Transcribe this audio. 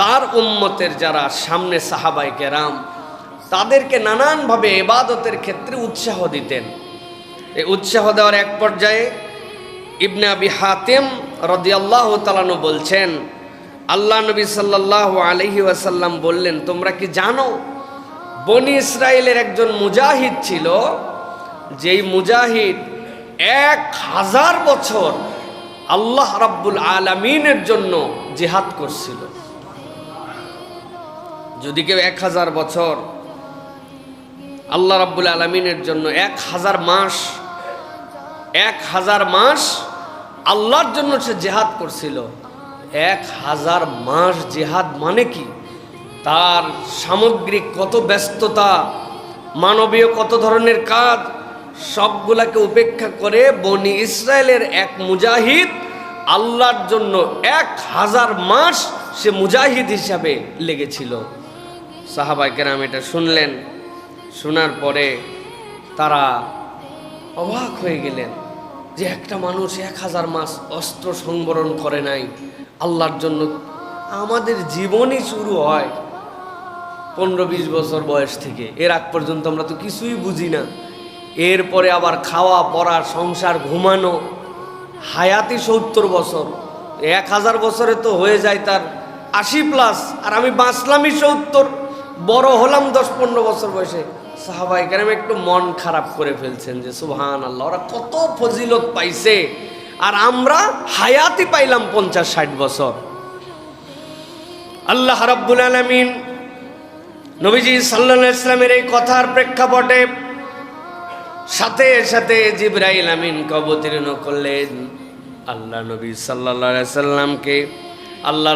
তার উম্মতের যারা সামনে সাহাবায়ে কেরাম, তাদেরকে নানানভাবে ইবাদতের ক্ষেত্রে উৎসাহ দিতেন। এই উৎসাহ দেওয়ার এক পর্যায়ে ইবনে আবি হাতিম রাদিয়াল্লাহু তাআলা আনহু বলছেন, আল্লাহ নবী সাল্লাল্লাহু আলাইহি ওয়াসাল্লাম বললেন, তোমরা কি জানো বনি ইসরাইলের একজন মুজাহিদ ছিল, যেই মুজাহিদ 1000 বছর আল্লাহ রাব্বুল আলামিনের জন্য জিহাদ করছিল। যদি কেউ 1000 বছর আল্লাহ রাব্বুল আলামিনের জন্য 1000 মাস আল্লাহর জন্য সে জিহাদ করছিল। 1000 মাস জিহাদ মানে কি? তার সামগ্রিক কত ব্যস্ততা, মানবীয় কত ধরনের কাজ, সবগুলাকে উপেক্ষা করে বনি ইসরায়েলের এক মুজাহিদ আল্লাহর জন্য 1000 মাস সে মুজাহিদ হিসাবে লেগেছিল। সাহাবায়ে কেরাম এটা শুনলেন, শোনার পরে তারা অবাক হয়ে গেলেন যে একটা মানুষ 1000 মাস অস্ত্র সংবরণ করে নাই আল্লাহর জন্য। আমাদের জীবনই শুরু হয় 15-20 বছর বয়স থেকে, এর আগ পর্যন্ত আমরা তো কিছুই বুঝি না। এরপরে আবার খাওয়া পড়া, সংসার, ঘুমানো, হায়াতি 70 বছর। 1000 বছরে তো হয়ে যায় তার 80+, আর আমি বাঁচলামই 70, বড় হলাম 10-15 বছর বয়সে। সাহাবায়ে কেরাম একটু মন খারাপ করে ফেলছেন যে সুবহানাল্লাহ, ওরা কত ফজিলত পাইছে আর আমরা হায়াতি পাইলাম 50-60 বছর। আল্লাহ রাব্বুল আলামিন নবীজি সাল্লাল্লাহু আলাইহি ওয়াসাল্লামের এই কথার প্রেক্ষাপটে সাথে সাথে জিবরাইল আমিনকে অবতীর্ণ করলেন। আল্লাহ নবী সাল্লাল্লাহু আলাইহি ওয়াসাল্লামকে আল্লাহ